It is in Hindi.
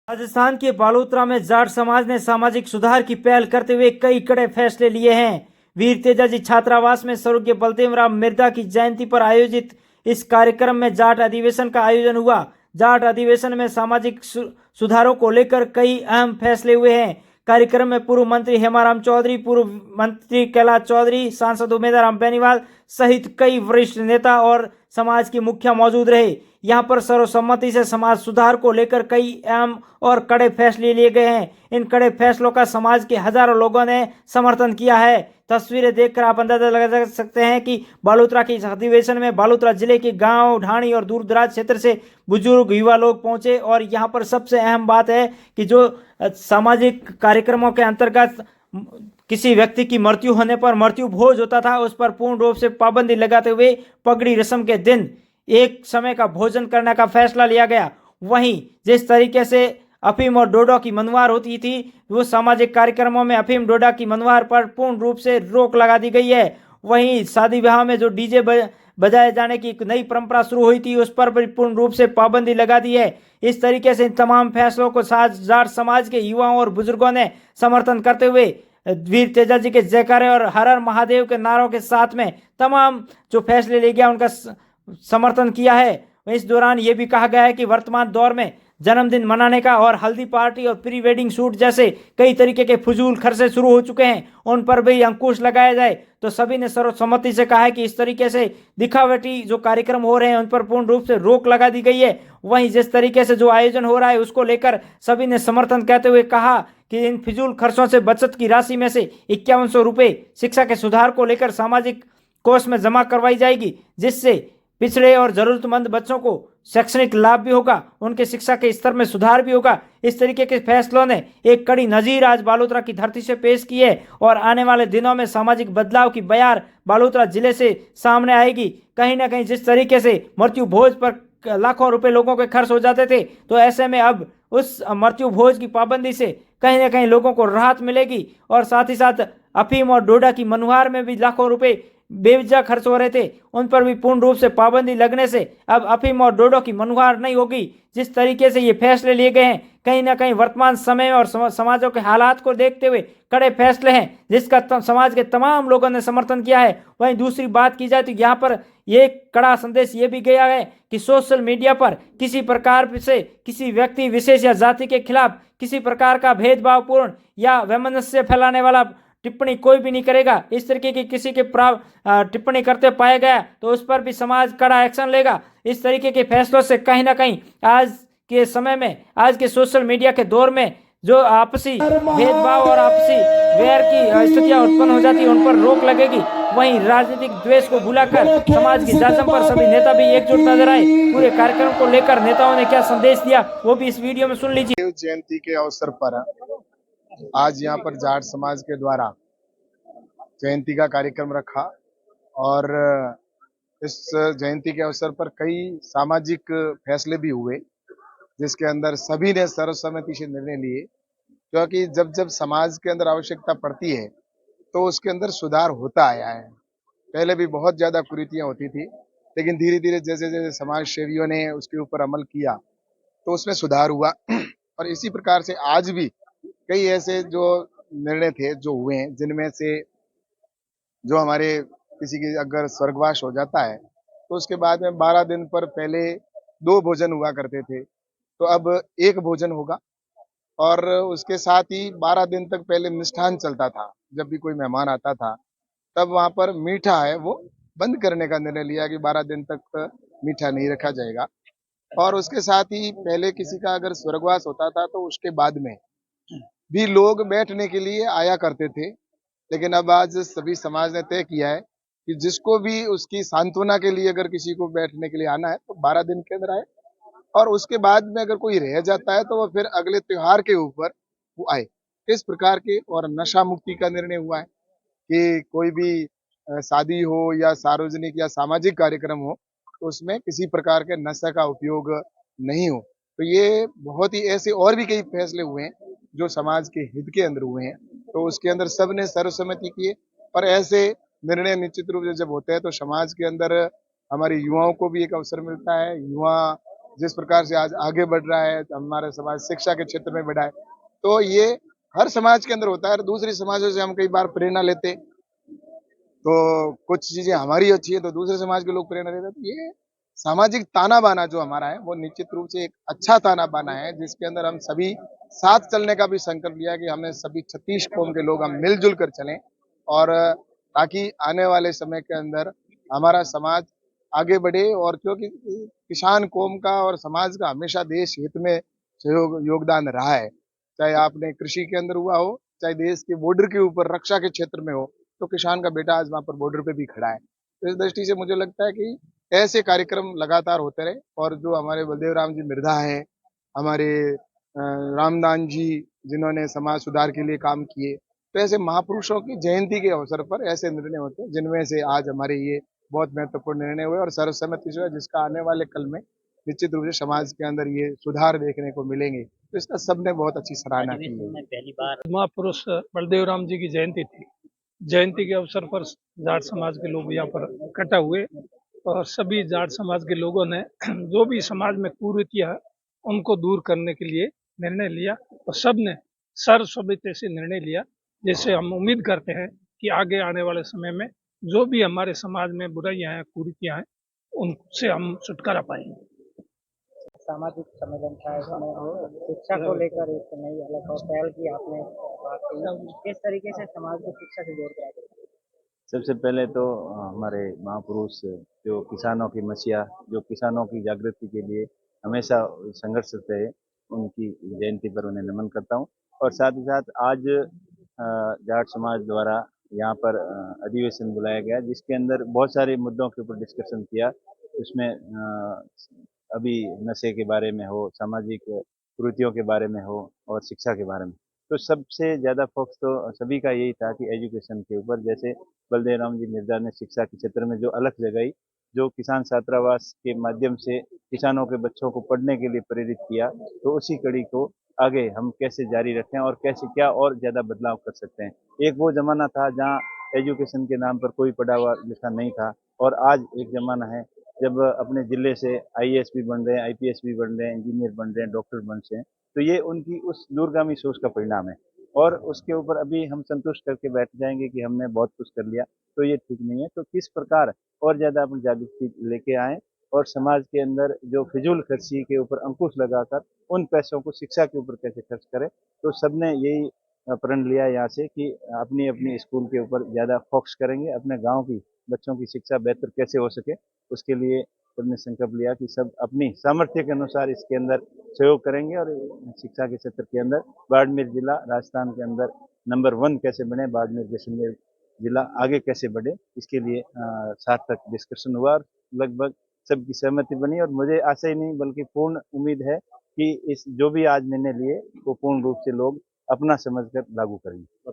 राजस्थान के बालोतरा में जाट समाज ने सामाजिक सुधार की पहल करते हुए कई कड़े फैसले लिए हैं। वीर तेजाजी छात्रावास में स्वर्गीय बलदेव राम मिर्धा की जयंती पर आयोजित इस कार्यक्रम में जाट अधिवेशन का आयोजन हुआ। जाट अधिवेशन में सामाजिक सुधारों को लेकर कई अहम फैसले हुए हैं। कार्यक्रम में पूर्व मंत्री हेमाराम चौधरी, पूर्व मंत्री कैलाश चौधरी, सांसद उमेदराम बेनीवाल सहित कई वरिष्ठ नेता और समाज के मुखिया मौजूद रहे। यहाँ पर सर्वसम्मति से समाज सुधार को लेकर कई अहम और कड़े फैसले लिए गए हैं। इन कड़े फैसलों का समाज के हजारों लोगों ने समर्थन किया है। तस्वीरें देखकर आप अंदाजा लगा सकते हैं कि बालोतरा के इस अधिवेशन में बालोतरा जिले के गांव, ढाणी और दूर दराज क्षेत्र से बुजुर्ग, युवा लोग पहुंचे। और यहाँ पर सबसे अहम बात है कि जो सामाजिक कार्यक्रमों के अंतर्गत किसी व्यक्ति की मृत्यु होने पर मृत्यु भोज होता था, उस पर पूर्ण रूप से पाबंदी लगाते हुए पगड़ी रस्म के दिन एक समय का भोजन करने का फैसला लिया गया। वहीं जिस तरीके से अफीम और डोडा की मनवार होती थी, वो सामाजिक कार्यक्रमों में अफीम डोडा की मनवार पर पूर्ण रूप से रोक लगा दी गई है। वहीं शादी विवाह में जो डीजे बजाए जाने की एक नई परंपरा शुरू हुई थी, उस पर भी पूर्ण रूप से पाबंदी लगा दी है। इस तरीके से इन तमाम फैसलों को जाट समाज के युवाओं और बुजुर्गों ने समर्थन करते हुए वीर तेजाजी के जयकारे और हर हर महादेव के नारों के साथ में तमाम जो फैसले लिए गया उनका समर्थन किया है। इस दौरान ये भी कहा गया है कि वर्तमान दौर में जन्मदिन मनाने का और हल्दी पार्टी और प्री वेडिंग शूट जैसे कई तरीके के फजूल खर्चे शुरू हो चुके हैं, उन पर भी अंकुश लगाया जाए। तो सभी ने सर्वसम्मति से कहा है कि इस तरीके से दिखावटी जो कार्यक्रम हो रहे हैं उन पर पूर्ण रूप से रोक लगा दी गई है। वहीं जिस तरीके से जो आयोजन हो रहा है उसको लेकर सभी ने समर्थन कहते हुए कहा कि इन फिजूल खर्चों से बचत की राशि में से 5100 रुपये शिक्षा के सुधार को लेकर सामाजिक कोष में जमा करवाई जाएगी, जिससे पिछड़े और जरूरतमंद बच्चों को शैक्षणिक लाभ भी होगा, उनके शिक्षा के स्तर में सुधार भी होगा। इस तरीके के फैसलों ने एक कड़ी नजीर आज बालोतरा की धरती से पेश की है और आने वाले दिनों में सामाजिक बदलाव की बयार बालोतरा जिले से सामने आएगी। कहीं ना कहीं जिस तरीके से मृत्यु भोज पर लाखों रुपए लोगों के खर्च हो जाते थे, तो ऐसे में अब उस मृत्यु भोज की पाबंदी से कहीं ना कहीं लोगों को राहत मिलेगी। और साथ ही साथ अफीम और डोडा की मनुहार में भी लाखों रुपए बेवजह खर्च हो रहे थे, उन पर भी पूर्ण रूप से पाबंदी लगने से अब अफीम और डोडो की मनुहार नहीं होगी। जिस तरीके से ये फैसले लिए गए हैं, कहीं ना कहीं वर्तमान समय और समाजों के हालात को देखते हुए कड़े फैसले हैं, जिसका समाज के तमाम लोगों ने समर्थन किया है। वहीं दूसरी बात की जाए तो यहाँ पर ये कड़ा संदेश ये भी गया है कि सोशल मीडिया पर किसी प्रकार से किसी व्यक्ति विशेष या जाति के खिलाफ किसी प्रकार का भेदभावपूर्ण या वैमनस्य फैलाने वाला टिप्पणी कोई भी नहीं करेगा। इस तरीके की किसी के टिप्पणी करते पाया गया तो उस पर भी समाज कड़ा एक्शन लेगा। इस तरीके के फैसलों से कहीं ना कहीं आज के समय में, आज के सोशल मीडिया के दौर में जो आपसी भेदभाव और आपसी वैर की स्थितियां उत्पन्न हो जाती है, उन पर रोक लगेगी। वहीं राजनीतिक द्वेष को भुलाकर समाज की जाजम पर सभी नेता भी एकजुट नजर आए। पूरे कार्यक्रम को लेकर नेताओं ने क्या संदेश दिया वो भी इस वीडियो में सुन लीजिए। जयंती के अवसर पर आज यहाँ पर जाट समाज के द्वारा जयंती का कार्यक्रम रखा और इस जयंती के अवसर पर कई सामाजिक फैसले भी हुए, जिसके अंदर सभी ने सर्वसम्मति से निर्णय लिए, क्योंकि जब जब समाज के अंदर आवश्यकता पड़ती है तो उसके अंदर सुधार होता आया है। पहले भी बहुत ज्यादा कुरीतियां होती थी, लेकिन धीरे धीरे जैसे जैसे समाज सेवियों ने उसके ऊपर अमल किया तो उसमें सुधार हुआ। और इसी प्रकार से आज भी कई ऐसे जो निर्णय थे जो हुए हैं, जिनमें से जो हमारे किसी की अगर स्वर्गवास हो जाता है तो उसके बाद में 12 दिन पर पहले 2 भोजन हुआ करते थे, तो अब 1 भोजन होगा। और उसके साथ ही 12 दिन तक पहले मिष्ठान चलता था, जब भी कोई मेहमान आता था तब वहां पर मीठा है वो बंद करने का निर्णय लिया कि 12 दिन तक मीठा नहीं रखा जाएगा। और उसके साथ ही पहले किसी का अगर स्वर्गवास होता था तो उसके बाद में भी लोग बैठने के लिए आया करते थे, लेकिन अब आज सभी समाज ने तय किया है कि जिसको भी उसकी सांत्वना के लिए अगर किसी को बैठने के लिए आना है तो 12 दिन के अंदर आए, और उसके बाद में अगर कोई रह जाता है तो वो फिर अगले त्योहार के ऊपर वो आए। इस प्रकार के और नशा मुक्ति का निर्णय हुआ है कि कोई भी शादी हो या सार्वजनिक या सामाजिक कार्यक्रम हो तो उसमें किसी प्रकार के नशा का उपयोग नहीं हो। तो ये बहुत ही ऐसे और भी कई फैसले हुए हैं जो समाज के हित के अंदर हुए हैं, तो उसके अंदर सब ने सर्वसम्मति की है। पर ऐसे निर्णय निश्चित रूप से जब होते हैं तो समाज के अंदर हमारे युवाओं को भी एक अवसर मिलता है। युवा जिस प्रकार से आज आगे बढ़ रहा है, हमारा समाज शिक्षा के क्षेत्र में बढ़ा है, तो ये हर समाज के अंदर होता है और दूसरे समाजों से हम कई बार प्रेरणा लेते हैं। तो कुछ चीजें हमारी अच्छी है तो दूसरे समाज के लोग प्रेरणा लेते हैं। तो ये सामाजिक ताना बाना जो हमारा है वो निश्चित रूप से एक अच्छा ताना बाना है, जिसके अंदर हम सभी साथ चलने का भी संकल्प लिया कि हमें सभी 36 कौम के लोग हम मिलजुल कर चलें और ताकि आने वाले समय के अंदर हमारा समाज आगे बढ़े। और क्योंकि किसान कौम का और समाज का हमेशा देश हित में योगदान रहा है, चाहे आपने कृषि के अंदर हुआ हो, चाहे देश के बॉर्डर के ऊपर रक्षा के क्षेत्र में हो, तो किसान का बेटा आज वहां पर बॉर्डर पे भी खड़ा है। तो इस दृष्टि से मुझे लगता है कि ऐसे कार्यक्रम लगातार होते रहे और जो हमारे बलदेव राम जी मिर्धा हैं, हमारे रामदान जी जिन्होंने समाज सुधार के लिए काम किए, तो ऐसे महापुरुषों की जयंती के अवसर पर ऐसे निर्णय होते हैं, जिनमें से आज हमारे ये बहुत महत्वपूर्ण निर्णय हुए और सर्वसम्मति से हुआ, जिसका आने वाले कल में निश्चित रूप से समाज के अंदर ये सुधार देखने को मिलेंगे। तो इसका सबने बहुत अच्छी सराहना की है। महापुरुष बलदेव राम जी की जयंती थी। जयंती के अवसर पर जाट समाज के लोग यहाँ पर इकट्ठा हुए और सभी जाट समाज के लोगों ने जो भी समाज में कुरीतियां है उनको दूर करने के लिए निर्णय लिया और सबने सर्वसम्मति से निर्णय लिया, जिससे हम उम्मीद करते हैं कि आगे आने वाले समय में जो भी हमारे समाज में बुराइयां हैं, कुरीतियां हैं, उनसे हम छुटकारा पाएंगे। सामाजिक सम्मेलन था, इसमें शिक्षा को लेकर एक नई अलग और पहल की आपने बात कही। किस तरीके से समाज को शिक्षा से जोड़ के आगे? सबसे पहले तो हमारे महापुरुष जो किसानों की मसीहा, जो किसानों की जागृति के लिए हमेशा संघर्षरत रहे, उनकी जयंती पर उन्हें नमन करता हूँ। और साथ ही साथ आज जाट समाज द्वारा यहाँ पर अधिवेशन बुलाया गया, जिसके अंदर बहुत सारे मुद्दों के ऊपर डिस्कशन किया। उसमें अभी नशे के बारे में हो, सामाजिक कुरीतियों के बारे में हो और शिक्षा के बारे में। तो सबसे ज़्यादा फोकस तो सभी का यही था कि एजुकेशन के ऊपर, जैसे बलदेव राम जी मिर्जा ने शिक्षा के क्षेत्र में जो अलख जगाई, जो किसान छात्रावास के माध्यम से किसानों के बच्चों को पढ़ने के लिए प्रेरित किया, तो उसी कड़ी को आगे हम कैसे जारी रखें और कैसे क्या और ज़्यादा बदलाव कर सकते हैं। एक वो ज़माना था जहाँ एजुकेशन के नाम पर कोई पढ़ा हुआ लिखा नहीं था, और आज एक ज़माना है जब अपने ज़िले से आईएएस भी बन रहे हैं, आईपीएस भी बन रहे हैं, इंजीनियर बन रहे हैं, डॉक्टर बन रहे हैं। तो ये उनकी उस दूरगामी सोच का परिणाम है, और उसके ऊपर अभी हम संतुष्ट करके बैठ जाएंगे कि हमने बहुत कुछ कर लिया, तो ये ठीक नहीं है। तो किस प्रकार और ज़्यादा अपन जागृति लेके आएँ और समाज के अंदर जो फिजूल खर्ची के ऊपर अंकुश लगाकर उन पैसों को शिक्षा के ऊपर कैसे खर्च करें। तो सबने यही प्रण लिया यहाँ से कि अपनी अपनी स्कूल के ऊपर ज़्यादा फोकस करेंगे, अपने गाँव की बच्चों की शिक्षा बेहतर कैसे हो सके, उसके लिए सबने संकल्प लिया कि सब अपनी सामर्थ्य के अनुसार इसके अंदर सहयोग करेंगे और शिक्षा के क्षेत्र के अंदर बाड़मेर जिला राजस्थान के अंदर नंबर 1 कैसे बने, बाड़मेर जैसलमेर जिला आगे कैसे बढ़े, इसके लिए सार्थक डिस्कशन हुआ और लगभग सबकी सहमति बनी। और मुझे आशा ही नहीं बल्कि पूर्ण उम्मीद है कि इस जो भी आज निर्णय लिए वो पूर्ण रूप से लोग अपना समझकर लागू करेंगे।